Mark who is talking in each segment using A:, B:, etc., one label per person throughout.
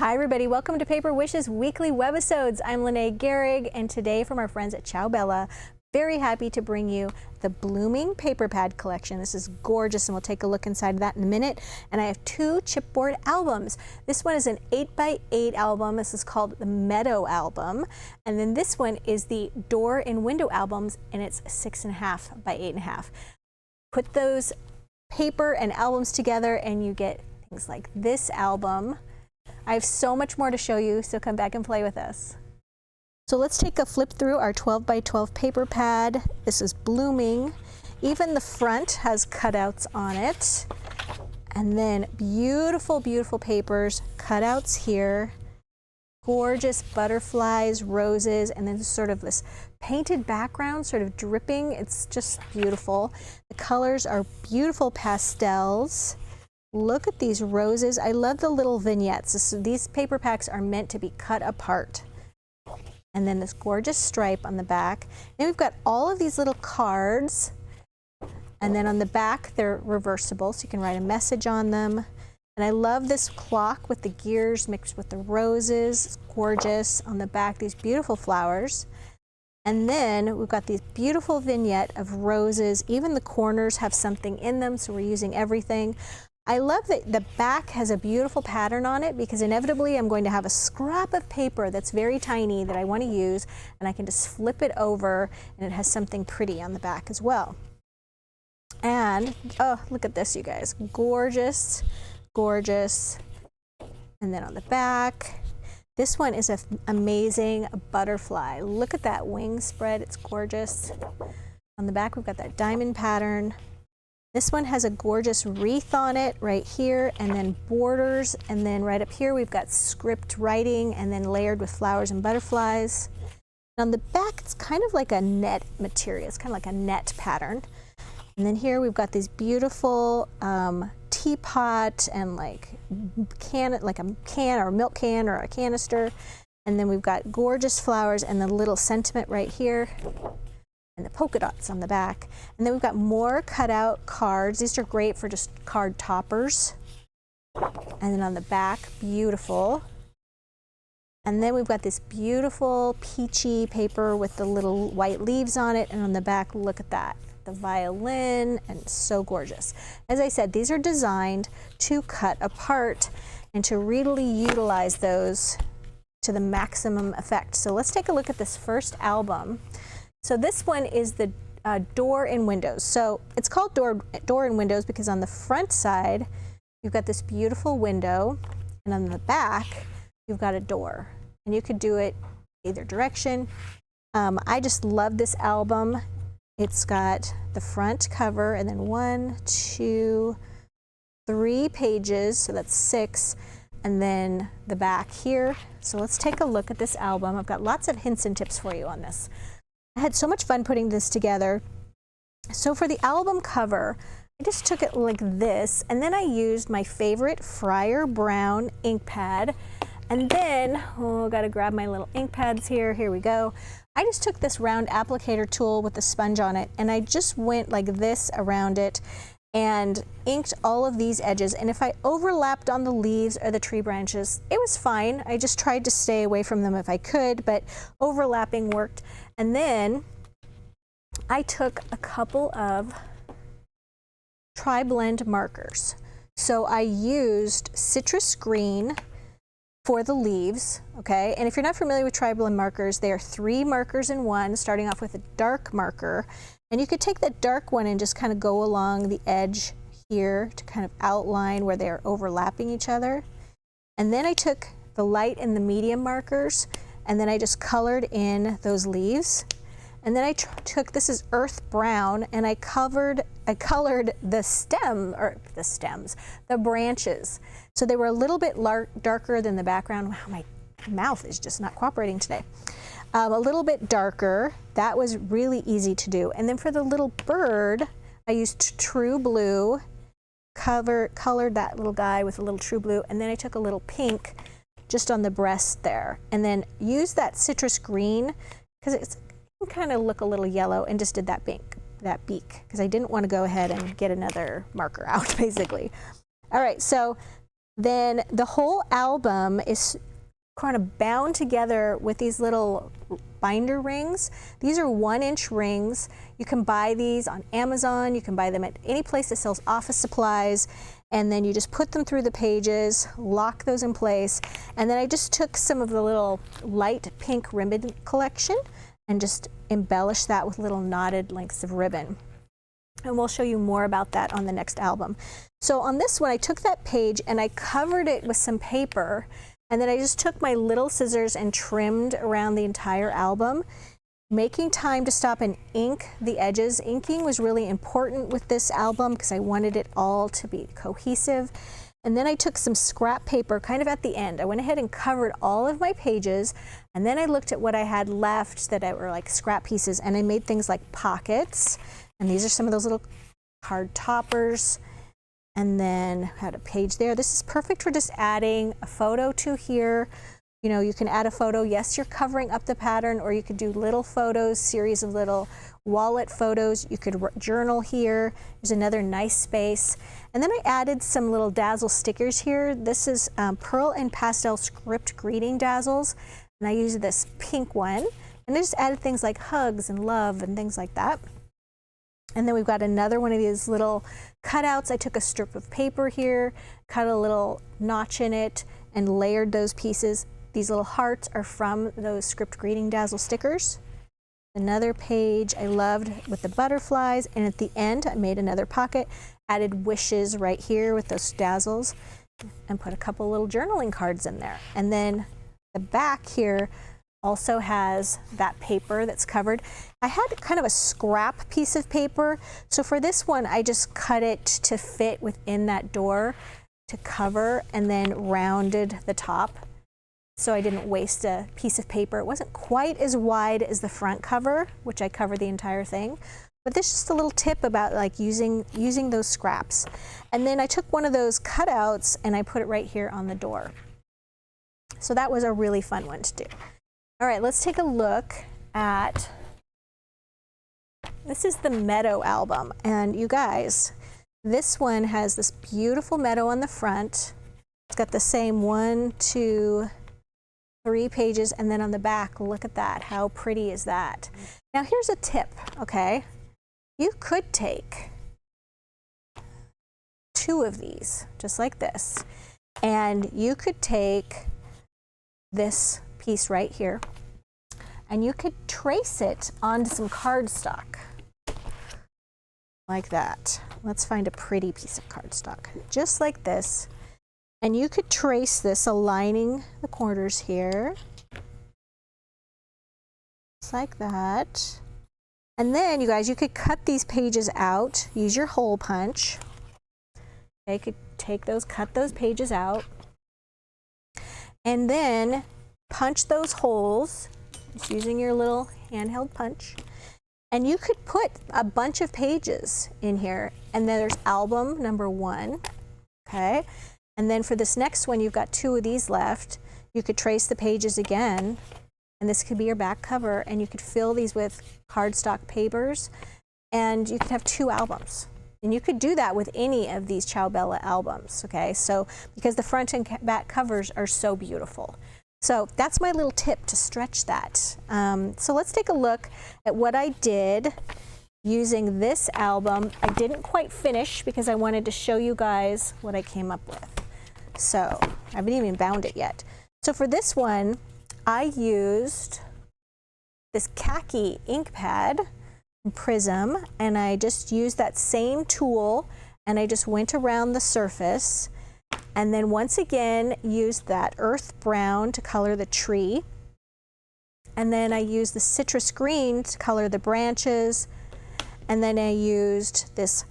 A: Hi everybody, welcome to Paper Wishes weekly webisodes. I'm Lene Gehrig, and today from our friends at Ciao, very happy to bring you the Blooming Paper Pad collection. This is gorgeous, and we'll take a look inside of that in a minute. And I have two chipboard albums. This one is an 8x8 album. This is called the Meadow Album. And then this one is the Door and Window albums, and it's 6.5 by 8.5. Put those paper and albums together and you get things like this album. I have so much more to show you, so come back and play with us. So let's take a flip through our 12 by 12 paper pad. This is Blooming. Even the front has cutouts on it. And then beautiful, beautiful papers, cutouts here. Gorgeous butterflies, roses, and then sort of this painted background, sort of dripping. It's just beautiful. The colors are beautiful pastels. Look at these roses. I love the little vignettes. These paper packs are meant to be cut apart. And then this gorgeous stripe on the back. Then we've got all of these little cards. And then on the back, they're reversible, so you can write a message on them. And I love this clock with the gears mixed with the roses. It's gorgeous. On the back, these beautiful flowers. And then we've got these beautiful vignette of roses. Even the corners have something in them, so we're using everything. I love that the back has a beautiful pattern on it, because inevitably I'm going to have a scrap of paper that's very tiny that I want to use, and I can just flip it over and it has something pretty on the back as well. And oh, look at this, you guys. Gorgeous, gorgeous. And then on the back, this one is an amazing butterfly. Look at that wing spread, it's gorgeous. On the back we've got that diamond pattern. This one has a gorgeous wreath on it right here, and then borders, and then right up here we've got script writing and then layered with flowers and butterflies. And on the back it's kind of like a net material, it's kind of like a net pattern. And then here we've got these beautiful teapot and like a can or a milk can or a canister. And then we've got gorgeous flowers and the little sentiment right here. And the polka dots on the back. And then we've got more cutout cards. These are great for just card toppers. And then on the back, beautiful. And then we've got this beautiful peachy paper with the little white leaves on it. And on the back, look at that. The violin, and so gorgeous. As I said, these are designed to cut apart and to really utilize those to the maximum effect. So let's take a look at this first album. So this one is the Door and Windows. So it's called Door and Windows because on the front side, you've got this beautiful window, and on the back, you've got a door. And you could do it either direction. I just love this album. It's got the front cover, and then 1, 2, 3 pages, so that's 6, and then the back here. So let's take a look at this album. I've got lots of hints and tips for you on this. I had so much fun putting this together. So for the album cover, I just took it like this, and then I used my favorite Friar Brown ink pad. And then, oh, gotta grab my little ink pads here. Here we go. I just took this round applicator tool with the sponge on it, and I just went like this around it and inked all of these edges. And if I overlapped on the leaves or the tree branches, it was fine. I just tried to stay away from them if I could, but overlapping worked. And then I took a couple of tri-blend markers. So I used citrus green for the leaves, okay? And if you're not familiar with tri-blend markers, they are 3 markers in one, starting off with a dark marker. And you could take that dark one and just kind of go along the edge here to kind of outline where they're overlapping each other. And then I took the light and the medium markers, and then I just colored in those leaves. And then I took, this is earth brown, and I colored the the branches. So they were a little bit darker than the background. Wow, my mouth is just not cooperating today. A little bit darker. That was really easy to do. And then for the little bird, I used true blue, colored that little guy with a little true blue, and then I took a little pink just on the breast there. And then used that citrus green, because it can kind of look a little yellow, and just did that beak, because I didn't want to go ahead and get another marker out, basically. All right, so Then the whole album is kind of bound together with these little binder rings. These are 1-inch rings. You can buy these on Amazon. You can buy them at any place that sells office supplies. And then you just put them through the pages, lock those in place. And then I just took some of the little light pink ribbon collection and just embellished that with little knotted lengths of ribbon. And we'll show you more about that on the next album. So on this one, I took that page and I covered it with some paper. And then I just took my little scissors and trimmed around the entire album, making time to stop and ink the edges. Inking was really important with this album because I wanted it all to be cohesive. And then I took some scrap paper kind of at the end. I went ahead and covered all of my pages, and then I looked at what I had left that were like scrap pieces, and I made things like pockets. And these are some of those little card toppers. And then had a page there. This is perfect for just adding a photo to here. You know, you can add a photo. Yes, you're covering up the pattern, or you could do little photos, series of little wallet photos. You could journal here. There's another nice space. And then I added some little dazzle stickers here. This is Pearl and Pastel Script Greeting Dazzles. And I used this pink one. And I just added things like hugs and love and things like that. And then we've got another one of these little cutouts. I took a strip of paper here, cut a little notch in it, and layered those pieces. These little hearts are from those Script Greeting Dazzle stickers. Another page I loved with the butterflies, and at the end I made another pocket, added wishes right here with those dazzles, and put a couple little journaling cards in there. And then the back here also has that paper that's covered. I had kind of a scrap piece of paper, so for this one I just cut it to fit within that door to cover, and then rounded the top so I didn't waste a piece of paper. It wasn't quite as wide as the front cover, which I covered the entire thing, but this is just a little tip about like using those scraps. And then I took one of those cutouts and I put it right here on the door. So that was a really fun one to do. All right, let's take a look at, this is the Meadow album. And you guys, this one has this beautiful meadow on the front. It's got the same 1, 2, 3 pages, and then on the back, look at that. How pretty is that? Now here's a tip, okay? You could take 2 of these, just like this, and you could take this piece right here, and you could trace it onto some cardstock like that. Let's find a pretty piece of cardstock, just like this, and you could trace this aligning the corners here, just like that. And then you guys, you could cut these pages out, use your hole punch. Okay, you could take those, cut those pages out, and then punch those holes just using your little handheld punch. And you could put a bunch of pages in here, and then there's album number 1, okay? And then for this next one, you've got 2 of these left. You could trace the pages again, and this could be your back cover, and you could fill these with cardstock papers, and you could have 2 albums. And you could do that with any of these Ciao Bella albums, okay? So, because the front and back covers are so beautiful. So that's my little tip to stretch that. So let's take a look at what I did using this album. I didn't quite finish because I wanted to show you guys what I came up with. So I haven't even bound it yet. So for this one, I used this khaki ink pad from Prism, and I just used that same tool, and I just went around the surface, and then once again used that earth brown to color the tree, and then I used the citrus green to color the branches, and then I used this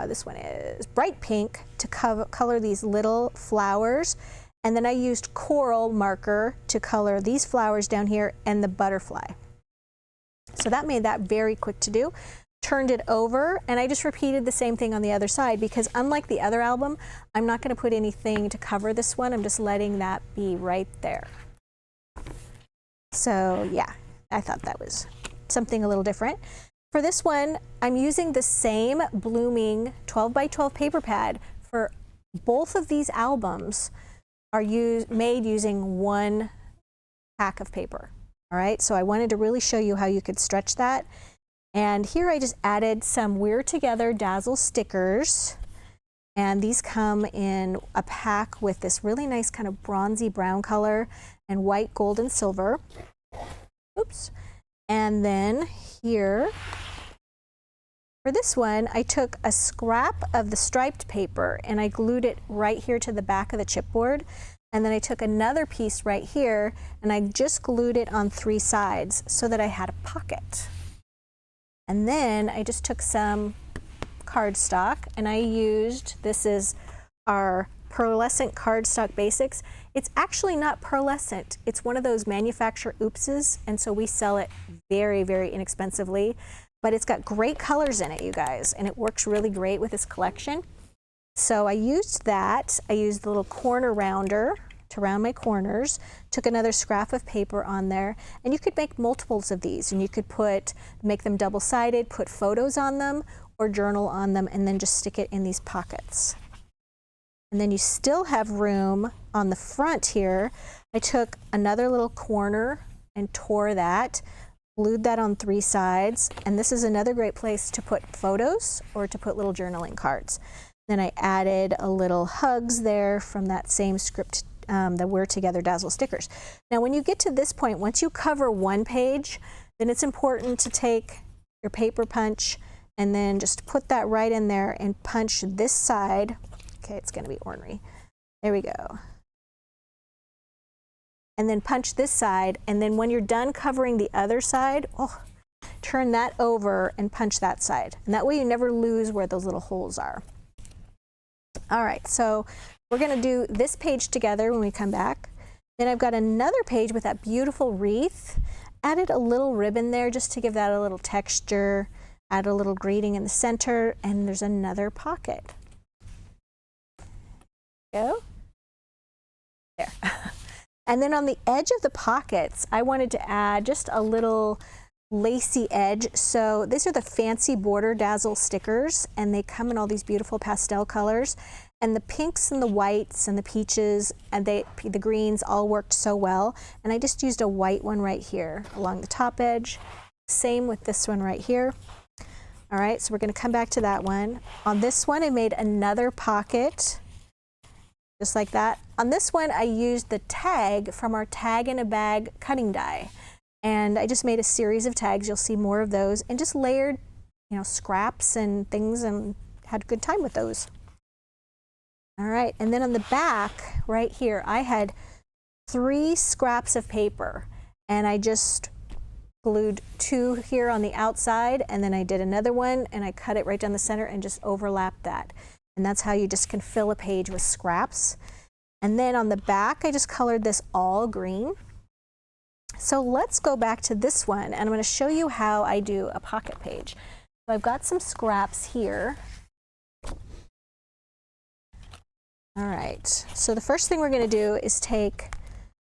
A: this one is bright pink to color these little flowers, and then I used coral marker to color these flowers down here and the butterfly. So that made that very quick to do. Turned it over, and I just repeated the same thing on the other side, because unlike the other album, I'm not going to put anything to cover this one. I'm just letting that be right there. So yeah, I thought that was something a little different. For this one, I'm using the same blooming 12 by 12 paper pad for both of these albums are made using one pack of paper. All right, so I wanted to really show you how you could stretch that. And here I just added some We're Together Dazzle stickers. And these come in a pack with this really nice kind of bronzy brown color and white, gold, and silver. Oops. And then here, for this one, I took a scrap of the striped paper and I glued it right here to the back of the chipboard. And then I took another piece right here and I just glued it on 3 sides so that I had a pocket. And then I just took some cardstock and I used, this is our pearlescent cardstock basics. It's actually not pearlescent. It's one of those manufacturer oopses, and so we sell it very, very inexpensively. But it's got great colors in it, you guys, and it works really great with this collection. So I used that. I used the little corner rounder to round my corners, took another scrap of paper on there, and you could make multiples of these, and you could make them double-sided, put photos on them, or journal on them, and then just stick it in these pockets. And then you still have room on the front here. I took another little corner and tore that, glued that on 3 sides, and this is another great place to put photos or to put little journaling cards. Then I added a little hugs there from that same script, the We're Together Dazzle stickers. Now when you get to this point, once you cover one page, then it's important to take your paper punch and then just put that right in there and punch this side. Okay, it's going to be ornery. There we go. And then punch this side, and then when you're done covering the other side, turn that over and punch that side. And that way you never lose where those little holes are. All right, so we're going to do this page together when we come back. Then I've got another page with that beautiful wreath. Added a little ribbon there just to give that a little texture. Add a little greeting in the center, and there's another pocket. Go. There. And then on the edge of the pockets, I wanted to add just a little lacy edge. So these are the Fancy Border Dazzle stickers, and they come in all these beautiful pastel colors. And the pinks and the whites and the peaches and the greens all worked so well. And I just used a white one right here along the top edge. Same with this one right here. All right, so we're going to come back to that one. On this one, I made another pocket, just like that. On this one, I used the tag from our Tag in a Bag cutting die. And I just made a series of tags. You'll see more of those. And just layered, scraps and things and had a good time with those. All right, and then on the back, right here, I had 3 scraps of paper. And I just glued 2 here on the outside, and then I did another one and I cut it right down the center and just overlapped that. And that's how you just can fill a page with scraps. And then on the back, I just colored this all green. So let's go back to this one, and I'm going to show you how I do a pocket page. So I've got some scraps here. All right, so the first thing we're going to do is take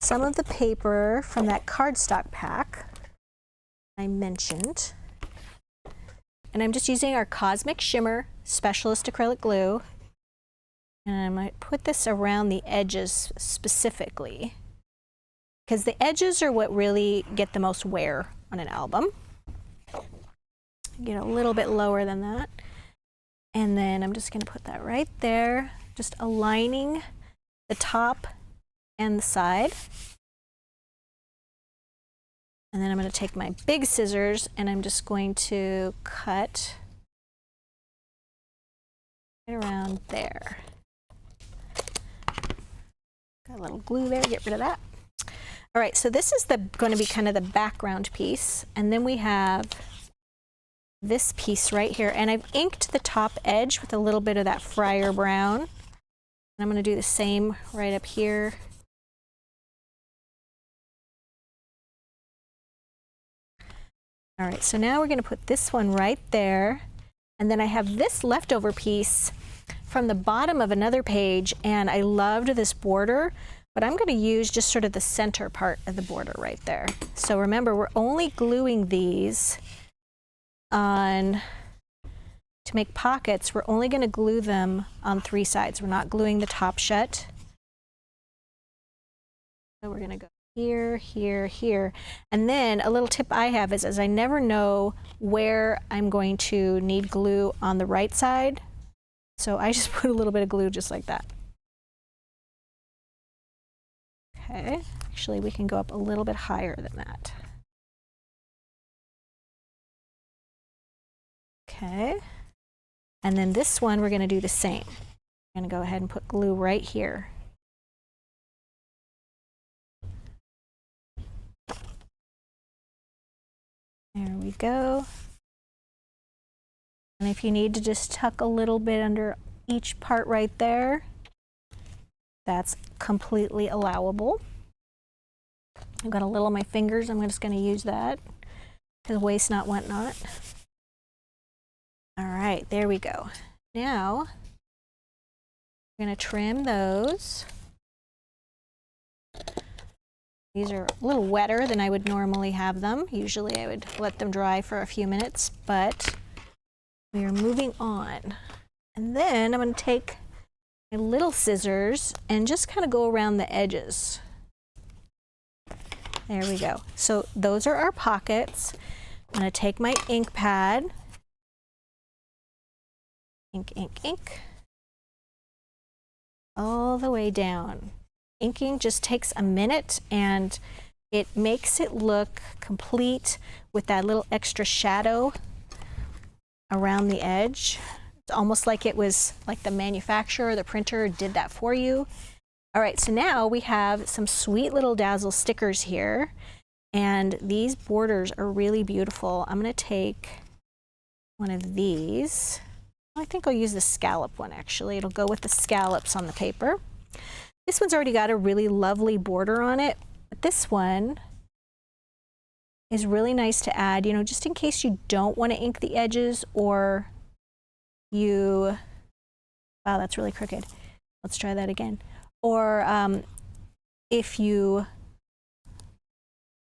A: some of the paper from that cardstock pack I mentioned, and I'm just using our Cosmic Shimmer Specialist Acrylic Glue, and I might put this around the edges specifically because the edges are what really get the most wear on an album. Get a little bit lower than that, and then I'm just going to put that right there, just aligning the top and the side. And then I'm going to take my big scissors and I'm just going to cut right around there. Got a little glue there, get rid of that. All right, so this is going to be kind of the background piece. And then we have this piece right here. And I've inked the top edge with a little bit of that Friar Brown. And I'm going to do the same right up here. All right, so now we're going to put this one right there, and then I have this leftover piece from the bottom of another page, and I loved this border, but I'm going to use just sort of the center part of the border right there. So remember, we're only gluing these on to make pockets, we're only going to glue them on 3 sides. We're not gluing the top shut. So we're going to go here, here, here. And then a little tip I have is I never know where I'm going to need glue on the right side. So I just put a little bit of glue just like that. Okay, actually we can go up a little bit higher than that. Okay, and then this one we're going to do the same. I'm going to go ahead and put glue right here. There we go. And if you need to just tuck a little bit under each part right there, that's completely allowable. I've got a little on my fingers. I'm just going to use that because waste not, want not. All right, there we go. Now, we're going to trim those. These are a little wetter than I would normally have them. Usually I would let them dry for a few minutes, but we are moving on. And then I'm going to take my little scissors and just kind of go around the edges. There we go. So those are our pockets. I'm going to take my ink pad. Ink, ink, ink. All the way down. Inking just takes a minute and it makes it look complete with that little extra shadow around the edge. It's almost like it was like the manufacturer, the printer did that for you. All right, so now we have some sweet little Dazzle stickers here, and these borders are really beautiful. I'm going to take one of these. I think I'll use the scallop one actually. It'll go with the scallops on the paper. This one's already got a really lovely border on it, but this one is really nice to add, you know, just in case you don't want to ink the edges or you, wow, that's really crooked. Let's try that again. Or if you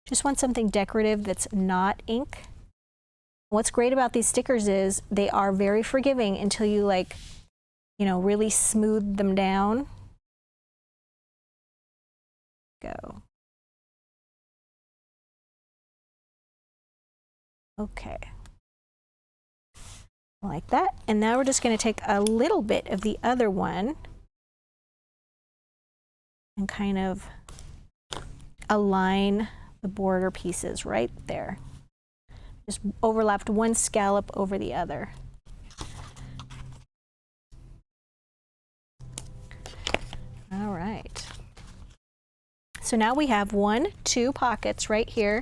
A: just want something decorative that's not ink. What's great about these stickers is they are very forgiving until you really smooth them down. Go. Okay. Like that. And now we're just going to take a little bit of the other one and kind of align the border pieces right there. Just overlapped one scallop over the other. All right. So now we have 2 pockets right here,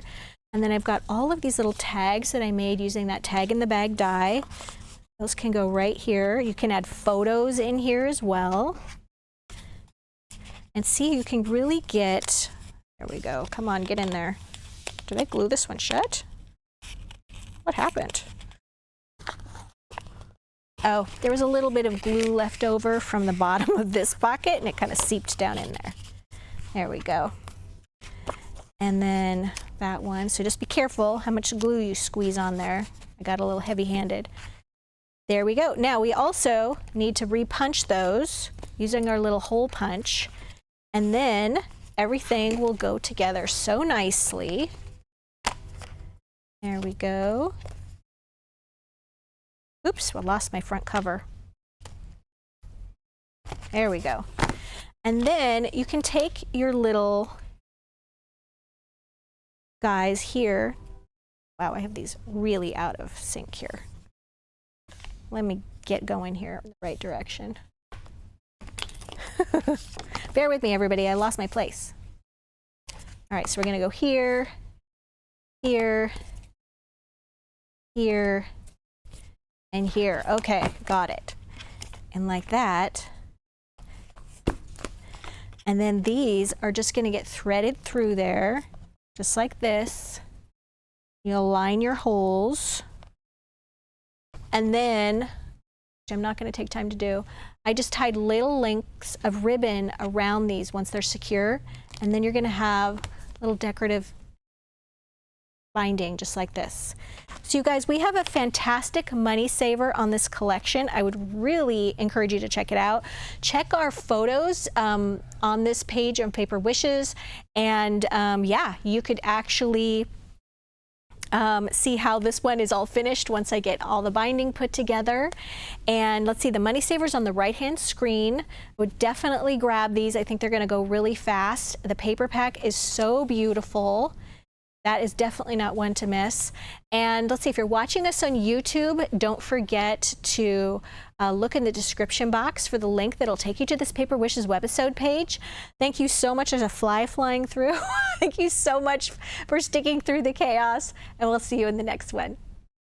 A: and then I've got all of these little tags that I made using that tag in the bag die. Those can go right here. You can add photos in here as well. And see, you can really get, there we go, come on, get in there. Did I glue this one shut? What happened? Oh, there was a little bit of glue left over from the bottom of this pocket and it kind of seeped down in there. There we go. And then that one, so just be careful how much glue you squeeze on there. I got a little heavy-handed. There we go. Now we also need to re-punch those using our little hole punch, and then everything will go together so nicely. There we go. Oops, I lost my front cover. There we go. And then you can take your little guys here. Wow, I have these really out of sync here. Let me get going here in the right direction. Bear with me, everybody. I lost my place. All right, so we're going to go here, here, here, and here. Okay, got it. And like that. And then these are just going to get threaded through there, just like this. You'll line your holes. And then, which I'm not going to take time to do, I just tied little links of ribbon around these once they're secure. And then you're going to have little decorative binding just like this. So you guys, we have a fantastic money saver on this collection. I would really encourage you to check it out. Check our photos on this page on Paper Wishes, and yeah, you could actually see how this one is all finished once I get all the binding put together. And let's see, the money savers on the right hand screen. I would definitely grab these. I think they're going to go really fast. The paper pack is so beautiful. That is definitely not one to miss. And let's see, if you're watching us on YouTube, don't forget to look in the description box for the link that'll take you to this Paper Wishes webisode page. Thank you so much. There's a fly flying through. Thank you so much for sticking through the chaos, and we'll see you in the next one.